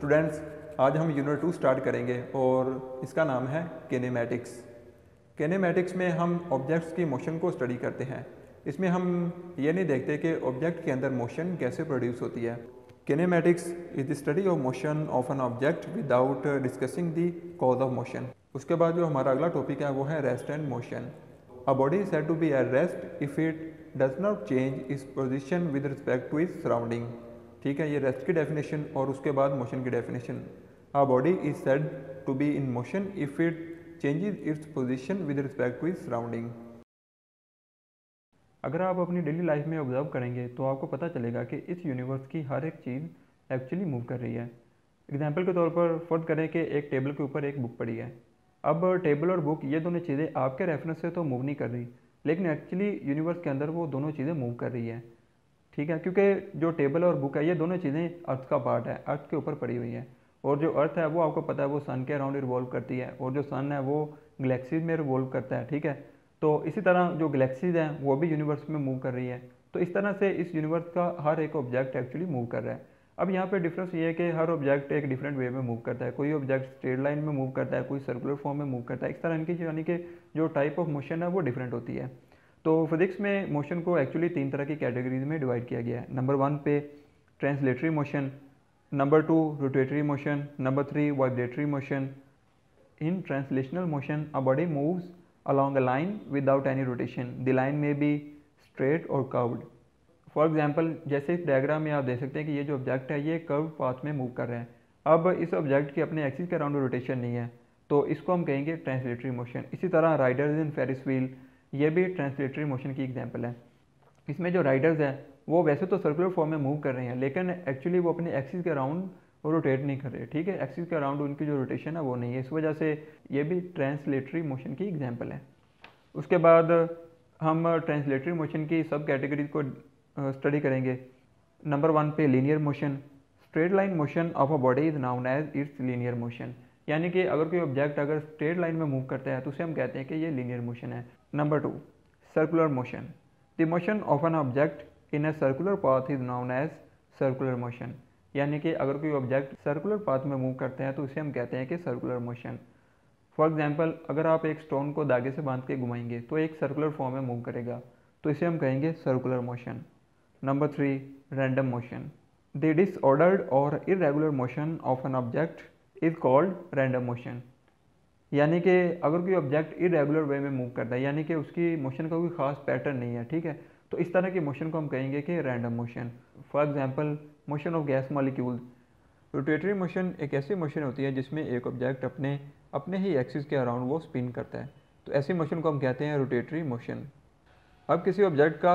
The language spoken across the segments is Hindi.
स्टूडेंट्स, आज हम यूनिट 2 स्टार्ट करेंगे और इसका नाम है किनेमैटिक्स। किनेमैटिक्स में हम ऑब्जेक्ट्स की मोशन को स्टडी करते हैं। इसमें हम ये नहीं देखते कि ऑब्जेक्ट के अंदर मोशन कैसे प्रोड्यूस होती है। Kinematics is the study of motion of an object without discussing the cause of motion. उसके बाद जो हमारा अगला टॉपिक है वो है rest and motion. A body is said to be at rest if it does not change its position with respect to its surrounding. ठीक है, ये रेस्ट की डेफिनेशन और उसके बाद मोशन की definition. A body is said to be in motion if it changes its position with respect to its surrounding. अगर आप अपनी डेली लाइफ में ऑब्जर्व करेंगे तो आपको पता चलेगा कि इस यूनिवर्स की हर एक चीज़ एक्चुअली मूव कर रही है। एग्जाम्पल के तौर पर फर्ज करें कि एक टेबल के ऊपर एक बुक पड़ी है। अब टेबल और बुक ये दोनों चीज़ें आपके रेफरेंस से तो मूव नहीं कर रही, लेकिन एक्चुअली यूनिवर्स के अंदर वो दोनों चीज़ें मूव कर रही है। ठीक है, क्योंकि जो टेबल और बुक है ये दोनों चीज़ें अर्थ का पार्ट है, अर्थ के ऊपर पड़ी हुई है। और जो अर्थ है वो आपको पता है वो सन के अराउंड रिवॉल्व करती है, और जो सन है वो गैलेक्सीज में रिवॉल्व करता है। ठीक है, तो इसी तरह जो गैलेक्सीज हैं वो भी यूनिवर्स में मूव कर रही है। तो इस तरह से इस यूनिवर्स का हर एक ऑब्जेक्ट एक्चुअली मूव कर रहा है। अब यहाँ पे डिफरेंस ये है कि हर ऑब्जेक्ट एक डिफरेंट वे में मूव करता है। कोई ऑब्जेक्ट स्ट्रेट लाइन में मूव करता है, कोई सर्कुलर फॉर्म में मूव करता है। इस तरह इनकी यानी कि जो टाइप ऑफ मोशन है वो डिफरेंट होती है। तो फिजिक्स में मोशन को एक्चुअली 3 तरह की कैटेगरीज में डिवाइड किया गया है। नंबर 1 पे translatory motion, number 2 rotatory motion, number 3 vibratory motion. In translational motion a body moves along a line without any rotation. The line may be straight or curved. For example, जैसे इस डायग्राम में आप देख सकते हैं कि ये जो ऑब्जेक्ट है ये कर्व पाथ में मूव कर रहे हैं। अब इस ऑब्जेक्ट की अपने एक्सिस के अराउंड रोटेशन नहीं है, तो इसको हम कहेंगे ट्रांसलेटरी मोशन। इसी तरह राइडर्स इन फेरिस व्हील, ये भी ट्रांसलेटरी मोशन की एग्जाम्पल है। इसमें जो राइडर्स हैं वो वैसे तो सर्कुलर फॉर्म में मूव कर रहे हैं, लेकिन एक्चुअली वो अपने एक्सिस के अराउंड रोटेट नहीं कर रहे। ठीक है, एक्सिस के अराउंड उनकी जो रोटेशन है वो नहीं है, इस वजह से ये भी ट्रांसलेटरी मोशन की एग्जाम्पल है। उसके बाद हम ट्रांसलेटरी मोशन की सब कैटेगरीज को स्टडी करेंगे। नंबर 1 पे linear motion. Straight line motion of a body is known as its linear motion. यानी कि अगर कोई ऑब्जेक्ट अगर स्ट्रेट लाइन में मूव करता है तो उसे हम कहते हैं कि ये लीनियर मोशन है। Number 2 circular motion. The motion of an object in a circular path is known as circular motion. यानी कि अगर कोई ऑब्जेक्ट सर्कुलर पाथ में मूव करते हैं तो उसे हम कहते हैं कि सर्कुलर मोशन। फॉर एग्जाम्पल, अगर आप एक स्टोन को धागे से बांध के घुमाएंगे तो एक सर्कुलर फॉर्म में मूव करेगा, तो इसे हम कहेंगे circular motion. Number 3 random motion. The disordered और irregular motion of an object is called random motion. यानी कि अगर कोई ऑब्जेक्ट इरेगुलर वे में मूव करता है, यानी कि उसकी मोशन का कोई खास पैटर्न नहीं है, ठीक है, तो इस तरह की मोशन को हम कहेंगे कि random motion. For example, motion of gas molecule. Rotatory motion एक ऐसी मोशन होती है जिसमें एक ऑब्जेक्ट अपने ही एक्सिस के अराउंड वो स्पिन करता है, तो ऐसी मोशन को हम कहते हैं रोटेटरी मोशन। अब किसी ऑब्जेक्ट का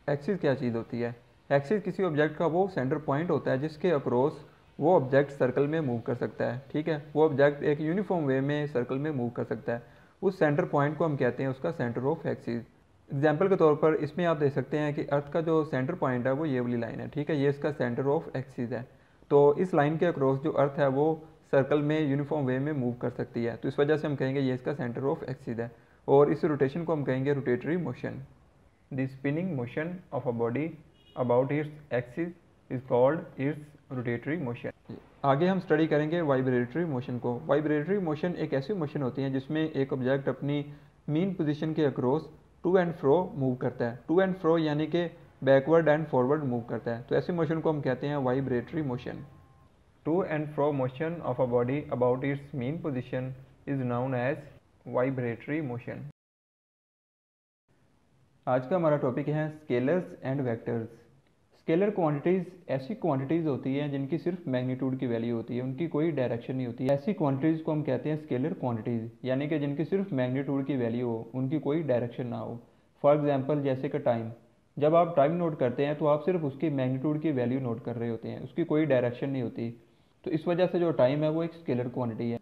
एक्सिस क्या चीज़ होती है? एक्सिस किसी ऑब्जेक्ट का वो सेंटर पॉइंट होता है जिसके अक्रॉस वो ऑब्जेक्ट सर्कल में मूव कर सकता है। ठीक है, वो ऑब्जेक्ट एक यूनिफॉर्म वे में सर्कल में मूव कर सकता है। उस सेंटर पॉइंट को हम कहते हैं उसका सेंटर ऑफ एक्सिस। एग्जाम्पल के तौर पर इसमें आप देख सकते हैं कि अर्थ का जो सेंटर पॉइंट है वो ये वाली लाइन है। ठीक है, ये इसका सेंटर ऑफ एक्सिस है। तो इस लाइन के अक्रॉस जो अर्थ है वो सर्कल में यूनिफॉर्म वे में मूव कर सकती है, तो इस वजह से हम कहेंगे ये इसका सेंटर ऑफ एक्सिस है, और इस रोटेशन को हम कहेंगे rotatory motion. The spinning motion of a body about its axis is called its rotatory motion. आगे हम स्टडी करेंगे वाइब्रेटरी मोशन को। वाइब्रेटरी मोशन एक ऐसी मोशन होती है जिसमें एक ऑब्जेक्ट अपनी मीन पोजीशन के across to and fro move करता है। टू एंड फ्रो यानी कि बैकवर्ड एंड फॉरवर्ड मूव करता है, तो ऐसी मोशन को हम कहते हैं vibratory motion. To and fro motion of a body about its mean position is known as vibratory motion. आज का हमारा टॉपिक है scalars and vectors. Scalar quantities ऐसी क्वांटिटीज़ होती हैं जिनकी सिर्फ मैग्नीट्यूड की वैल्यू होती है, उनकी कोई डायरेक्शन नहीं होती है। ऐसी क्वांटिटीज़ को हम कहते हैं स्केलर क्वांटिटीज़, यानी कि जिनकी सिर्फ मैग्नीट्यूड की वैल्यू हो, उनकी कोई डायरेक्शन ना हो। फॉर एग्जांपल, जैसे कि टाइम। जब आप टाइम नोट करते हैं तो आप सिर्फ उसकी मैग्नीट्यूड की वैल्यू नोट कर रहे होते हैं, उसकी कोई डायरेक्शन नहीं होती। तो इस वजह से जो टाइम है वो एक स्केलर क्वांटिटी है।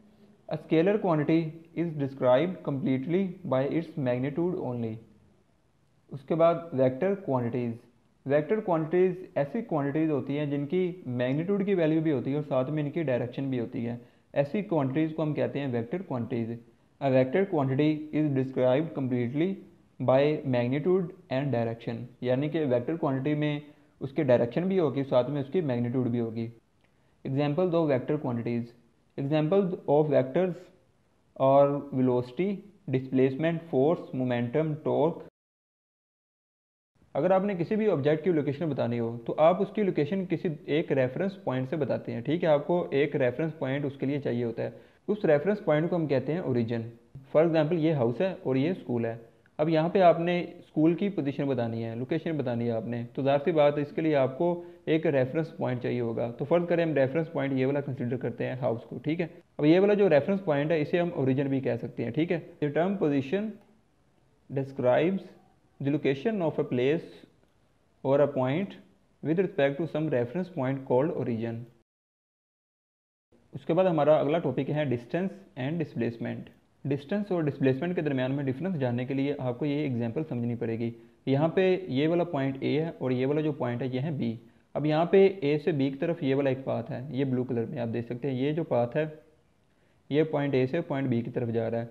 A scalar quantity is described completely bye its magnitude only. उसके बाद वेक्टर क्वांटिटीज़। वेक्टर क्वांटिटीज़ ऐसी क्वांटिटीज़ होती हैं जिनकी मैग्नीट्यूड की वैल्यू भी होती है और साथ में इनकी डायरेक्शन भी होती है। ऐसी क्वांटिटीज़ को हम कहते हैं vector quantities. A vector quantity is described completely by magnitude and direction, यानी कि वेक्टर क्वांटिटी में उसकी डायरेक्शन भी होगी, साथ में उसकी मैग्नीट्यूड भी होगी। Examples of vector quantities, examples of vectors और velocity, displacement, force, momentum, torque. अगर आपने किसी भी ऑब्जेक्ट की लोकेशन बतानी हो तो आप उसकी लोकेशन किसी एक रेफरेंस पॉइंट से बताते हैं, ठीक है। आपको एक रेफरेंस पॉइंट उसके लिए चाहिए होता है, उस रेफरेंस पॉइंट को हम कहते हैं ओरिजिन। फॉर एग्जांपल ये हाउस है और ये स्कूल है। अब यहाँ पे आपने स्कूल की पोजीशन बतानी है, लोकेशन बतानी है आपने, तो ज़ाहिर सी बात है इसके लिए आपको एक रेफरेंस पॉइंट चाहिए होगा। तो फर्ज करें हम रेफरेंस पॉइंट ये वाला कंसिडर करते हैं हाउस को, ठीक है। अब ये वाला जो रेफरेंस पॉइंट है इसे हम ओरिजिन भी कह सकते हैं, ठीक है। The term position describes the location of a place or a point with respect to some reference point called origin। उसके बाद हमारा अगला टॉपिक है डिस्टेंस एंड डिस्प्लेसमेंट। डिस्टेंस और डिस्प्लेसमेंट के दरमियान में डिफरेंस जानने के लिए आपको ये एग्जांपल समझनी पड़ेगी। यहाँ पे ये वाला पॉइंट ए है और ये वाला जो पॉइंट है ये है बी। अब यहाँ पे ए से बी की तरफ ये वाला एक पाथ है, ये ब्लू कलर में आप देख सकते हैं। ये जो पाथ है ये पॉइंट ए से पॉइंट बी की तरफ जा रहा है,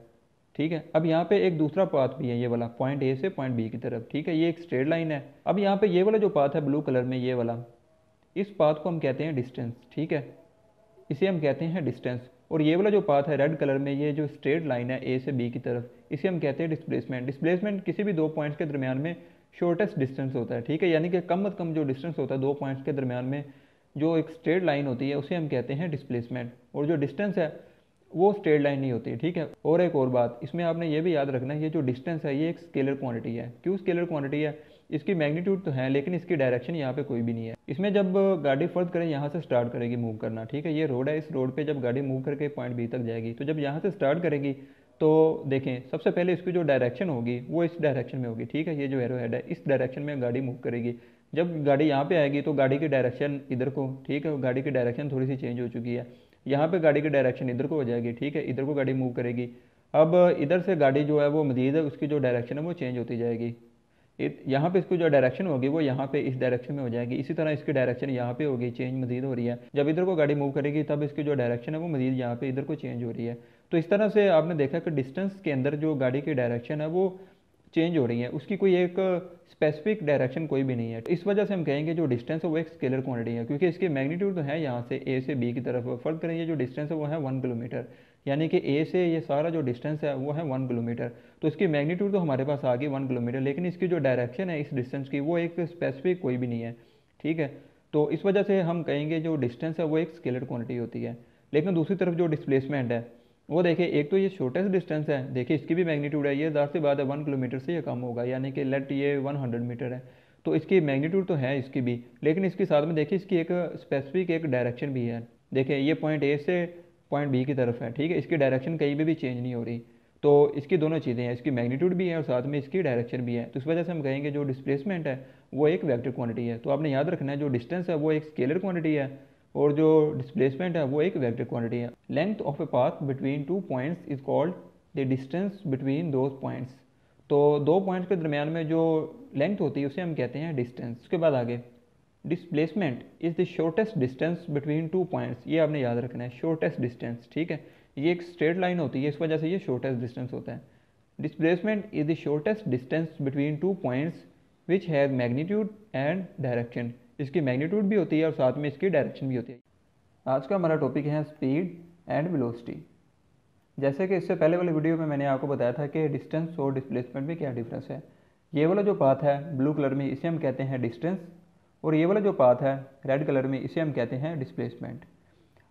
ठीक है। अब यहाँ पे एक दूसरा पाथ भी है, ये वाला पॉइंट ए से पॉइंट बी की तरफ, ठीक है। ये एक स्ट्रेट लाइन है। अब यहाँ पे ये वाला जो पाथ है ब्लू कलर में, ये वाला, इस पाथ को हम कहते हैं डिस्टेंस, ठीक है। इसे हम कहते हैं डिस्टेंस। और ये वाला जो पाथ है रेड कलर में, ये जो स्ट्रेट लाइन है ए से बी की तरफ, इसे हम कहते हैं डिस्प्लेसमेंट। डिस्प्लेसमेंट किसी भी दो पॉइंट्स के दरमियान में शॉर्टेस्ट डिस्टेंस होता है, ठीक है। यानी कि कम से कम जो डिस्टेंस होता है दो पॉइंट्स के दरमियान में, जो एक स्ट्रेट लाइन होती है उसे हम कहते हैं डिस्प्लेसमेंट। और जो डिस्टेंस है वो स्ट्रेट लाइन नहीं होती है, ठीक है। और एक और बात इसमें आपने ये भी याद रखना है, ये जो डिस्टेंस है ये एक स्केलर क्वांटिटी है। क्यों स्केलर क्वांटिटी है? इसकी मैग्नीट्यूड तो है लेकिन इसकी डायरेक्शन यहाँ पे कोई भी नहीं है। इसमें जब गाड़ी फर्ज करें यहाँ से स्टार्ट करेगी मूव करना, ठीक है। ये रोड है, इस रोड पे जब गाड़ी मूव करके पॉइंट बी तक जाएगी, तो जब यहाँ से स्टार्ट करेगी तो देखें सबसे पहले इसकी जो डायरेक्शन होगी वो इस डायरेक्शन में होगी, ठीक है। ये जो एरो हेड है इस डायरेक्शन में गाड़ी मूव करेगी। जब गाड़ी यहाँ पे आएगी तो गाड़ी की डायरेक्शन इधर को, ठीक है, गाड़ी की डायरेक्शन थोड़ी सी चेंज हो चुकी है। यहाँ पे गाड़ी की डायरेक्शन इधर को हो जाएगी, ठीक है, इधर को गाड़ी मूव करेगी। अब इधर से गाड़ी जो है वो मजीद है उसकी जो डायरेक्शन है वो चेंज होती जाएगी। यहाँ पे इसकी जो डायरेक्शन होगी वो यहाँ पे इस डायरेक्शन में हो जाएगी। इसी तरह इसकी डायरेक्शन यहाँ पे होगी, चेंज मजीद हो रही है। जब इधर को गाड़ी मूव करेगी तब इसकी जो डायरेक्शन है वो मजीद यहाँ पे इधर को चेंज हो रही है। तो इस तरह से आपने देखा कि डिस्टेंस के अंदर जो गाड़ी की डायरेक्शन है वो चेंज हो रही है, उसकी कोई एक स्पेसिफिक डायरेक्शन कोई भी नहीं है। इस वजह से हम कहेंगे जो डिस्टेंस है वो एक स्केलर क्वांटिटी है, क्योंकि इसकी मैग्नीट्यूड तो है यहाँ से ए से बी की तरफ। फर्क करें ये जो डिस्टेंस है वो है 1 किलोमीटर, यानी कि ए से ये सारा जो डिस्टेंस है वो है 1 किलोमीटर। तो इसकी मैग्नीट्यूड तो हमारे पास आ गई 1 किलोमीटर, लेकिन इसकी जो डायरेक्शन है इस डिस्टेंस की वो एक स्पेसिफिक कोई भी नहीं है, ठीक है। तो इस वजह से हम कहेंगे जो डिस्टेंस है वो एक स्केलर क्वांटिटी होती है। लेकिन दूसरी तरफ जो डिस्प्लेसमेंट है वो देखिए, एक तो ये शॉर्टेस्ट डिस्टेंस है, देखिए इसकी भी मैग्नीट्यूड है, ये ज़ाहिर सी बात है 1 किलोमीटर से ये कम होगा, यानी कि लेट ये 100 मीटर है। तो इसकी मैग्नीट्यूड तो है इसकी भी, लेकिन इसके साथ में देखिए इसकी एक स्पेसिफिक एक डायरेक्शन भी है। देखिए ये पॉइंट ए से पॉइंट बी की तरफ है, ठीक है, इसकी डायरेक्शन कहीं भी चेंज नहीं हो रही। तो इसकी दोनों चीज़ें हैं, इसकी मैग्नीट्यूड भी है और साथ में इसकी डायरेक्शन भी है। तो इस वजह से हम कहेंगे जो डिस्प्लेसमेंट है वो एक वेक्टर क्वांटिटी है। तो आपने याद रखना है जो डिस्टेंस है वो एक स्केलर क्वांटिटी है और जो डिस्प्लेसमेंट है वो एक वेक्टर क्वांटिटी है। Length of a path between two points is called the distance between those points. तो दो पॉइंट्स के दरमियान में जो लेंथ होती है उसे हम कहते हैं डिस्टेंस। उसके बाद आगे displacement is the shortest distance between two points, ये आपने याद रखना है, शॉर्टेस्ट डिस्टेंस, ठीक है। ये एक स्ट्रेट लाइन होती है, इस वजह से ये शॉर्टेस्ट डिस्टेंस होता है। Displacement is the shortest distance between two points which have magnitude and direction, इसकी मैग्नीट्यूड भी होती है और साथ में इसकी डायरेक्शन भी होती है। आज का हमारा टॉपिक है स्पीड एंड वेलोसिटी। जैसे कि इससे पहले वाली वीडियो में मैंने आपको बताया था कि डिस्टेंस और डिस्प्लेसमेंट में क्या डिफरेंस है। ये वाला जो पाथ है ब्लू कलर में इसे हम कहते हैं डिस्टेंस, और ये वाला जो पाथ है रेड कलर में इसे हम कहते हैं डिस्प्लेसमेंट।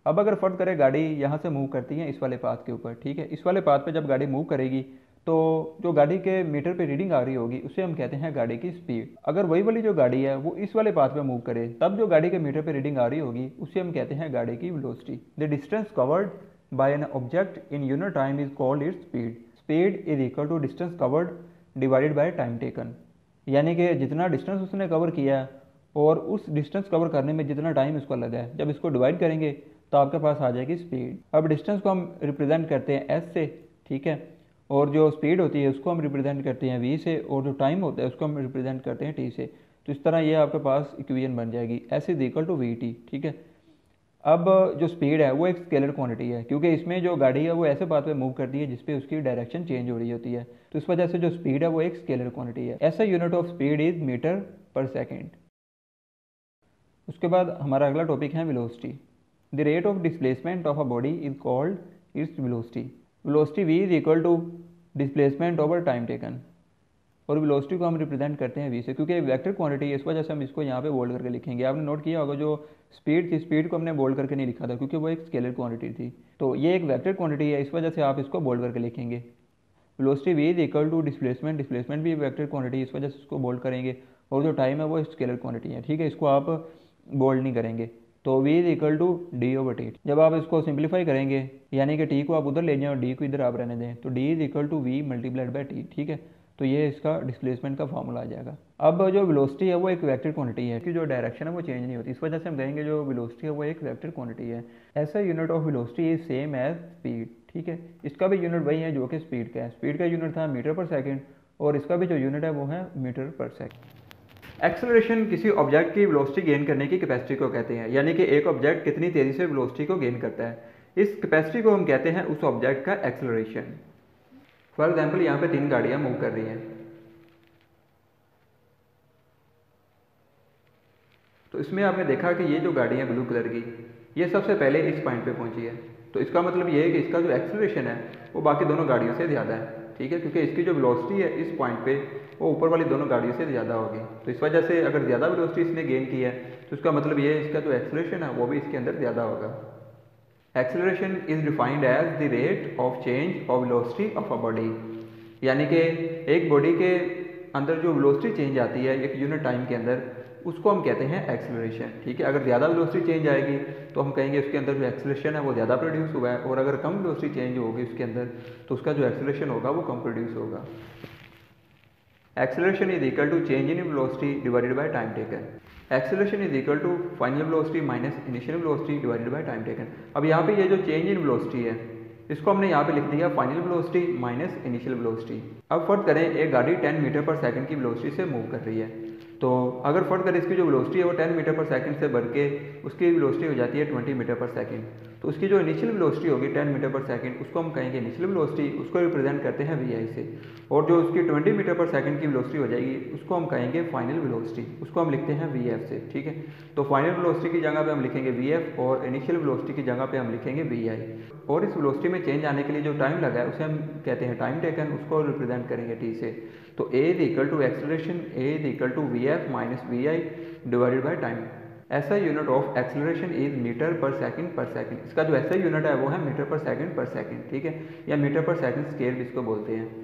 अब अगर फर्ज करें गाड़ी यहाँ से मूव करती है इस वाले पाथ के ऊपर, ठीक है, इस वाले पाथ पे जब गाड़ी मूव करेगी तो जो गाड़ी के मीटर पे रीडिंग आ रही होगी उसे हम कहते हैं गाड़ी की स्पीड। अगर वही वाली जो गाड़ी है वो इस वाले पाथ पे मूव करे तब जो गाड़ी के मीटर पे रीडिंग आ रही होगी उसे हम कहते हैं गाड़ी की velocity. The distance covered by an object in unit time is called its speed. Speed is equal to distance covered divided by time taken, यानी कि जितना डिस्टेंस उसने कवर किया और उस डिस्टेंस कवर करने में जितना टाइम इसको लगा है, जब इसको डिवाइड करेंगे तो आपके पास आ जाएगी स्पीड। अब डिस्टेंस को हम रिप्रेजेंट करते हैं एस से, ठीक है, और जो स्पीड होती है उसको हम रिप्रेजेंट करते हैं वी से, और जो टाइम होता है उसको हम रिप्रेजेंट करते हैं टी से। तो इस तरह ये आपके पास इक्वेशन बन जाएगी, S is equal to V T, ठीक है। अब जो स्पीड है वो एक स्केलर क्वांटिटी है, क्योंकि इसमें जो गाड़ी है वो ऐसे पाथ पे मूव करती है जिसपे उसकी डायरेक्शन चेंज हो रही होती है। तो इस वजह से जो स्पीड है वो एक स्केलर क्वांटिटी है। ऐसा unit of speed is metre per second. उसके बाद हमारा अगला टॉपिक है velocity. The rate of displacement of a body is called its velocity. Velocity v is equal to displacement over time taken, और वेलोसिटी को हम रिप्रेजेंट करते हैं v से, क्योंकि वेक्टर क्वांटिटी है, इस वजह से हम इसको यहाँ पे बोल्ड करके लिखेंगे। आपने नोट किया होगा जो स्पीड थी, स्पीड को हमने बोल्ड करके नहीं लिखा था क्योंकि वो एक स्केलर क्वांटिटी थी, तो ये एक वेक्टर क्वांटिटी है, इस वजह से आप इसको बोल्ड करके लिखेंगे। Velocity v is equal to displacement, displacement भी वेक्टर क्वांटिटी, इस वजह से इसको बोल्ड करेंगे, और जो टाइम है वो स्केलर क्वांटिटी है, ठीक है, इसको आप बोल्ड नहीं करेंगे। तो v is equal to D over T. जब आप इसको सिंप्लीफाई करेंगे, यानी कि t को आप उधर ले जाएं और d को इधर आप रहने दें, तो d is equal to v multiplied by T, ठीक है। तो ये इसका डिस्प्लेसमेंट का फॉर्मूला आ जाएगा। अब जो वेलोसिटी है वो एक वेक्टर क्वांटिटी है कि जो डायरेक्शन है वो चेंज नहीं होती, इस वजह से हम कहेंगे जो वेलोसिटी है वो एक वेक्टर क्वांटिटी है। ऐसा unit of velocity is same as speed, ठीक है। इसका भी यूनिट वही है जो कि स्पीड का है। स्पीड का यूनिट था मीटर पर सेकेंड, और इसका भी जो यूनिट है वो है मीटर पर सेकेंड। एक्सेलरेशन किसी ऑब्जेक्ट की वेलोसिटी गेन करने की कैपेसिटी को कहते हैं, यानी कि एक ऑब्जेक्ट कितनी तेजी से वेलोसिटी को गेन करता है, इस कैपेसिटी को हम कहते हैं उस ऑब्जेक्ट का एक्सेलरेशन। फॉर एग्जाम्पल यहाँ पे 3 गाड़ियाँ मूव कर रही हैं, तो इसमें आपने देखा कि ये जो गाड़ी है ब्लू कलर की, ये सबसे पहले इस पॉइंट पे पहुंची है, तो इसका मतलब ये है कि इसका जो एक्सेलरेशन है वो बाकी दोनों गाड़ियों से ज़्यादा है, ठीक है, क्योंकि इसकी जो वेलोसिटी है इस पॉइंट पे वो ऊपर वाली दोनों गाड़ियों से ज़्यादा होगी। तो इस वजह से अगर ज़्यादा वेलोसिटी इसने गेन की है तो इसका मतलब ये है इसका जो एक्सेलरेशन है वो भी इसके अंदर ज़्यादा होगा। Acceleration is defined as the rate of change of velocity of a body, यानी कि एक बॉडी के अंदर जो वेलोसिटी चेंज आती है एक यूनिट टाइम के अंदर, उसको हम कहते हैं एक्सेलरेशन, ठीक है। अगर ज़्यादा वेलोसिटी चेंज आएगी तो हम कहेंगे उसके अंदर जो एक्सेलरेशन है वो ज़्यादा प्रोड्यूस हुआ है, और अगर कम वेलोसिटी चेंज होगी उसके अंदर तो उसका जो एक्सेलरेशन होगा वो कम प्रोड्यूस होगा। Acceleration is equal to change in velocity divided by time taken. Acceleration is equal to final velocity minus initial velocity divided by time taken. अब यहाँ पे ये जो चेंज इन वेलोसिटी है इसको हमने यहाँ पे लिख दिया final velocity minus initial velocity. अब फर्ज करें एक गाड़ी 10 मीटर पर सेकंड की वेलोसिटी से मूव कर रही है, तो अगर फर्ज करें इसकी जो वेलोसिटी है वो 10 मीटर पर सेकंड से बढ़ के उसकी वेलोसिटी हो जाती है 20 मीटर पर सेकंड, तो उसकी जो इनिशियल वेलोसिटी होगी 10 मीटर पर सेकंड उसको हम कहेंगे इनिशियल वेलोसिटी, उसको रिप्रेजेंट करते हैं वी आई से, और जो उसकी 20 मीटर पर सेकंड की वेलोसिटी हो जाएगी उसको हम कहेंगे फाइनल वेलोसिटी, उसको हम लिखते हैं वी एफ से, ठीक है। तो फाइनल वेलोसिटी की जगह पे हम लिखेंगे वी एफ और इनिशियल वेलोसिटी की जगह पे हम लिखेंगे वी आई, और इस वेलोसिटी में चेंज आने के लिए जो टाइम लगा है उसे हम कहते हैं टाइम टेकन, उसको रिप्रेजेंट करेंगे टी से। तो A is equal to acceleration, A is equal to V F minus V I divided by time. ऐसा unit of acceleration is metre per second. इसका जो ऐसा यूनिट है वो है मीटर पर सेकंड, ठीक है, या मीटर पर सेकंड स्केयर भी इसको बोलते हैं।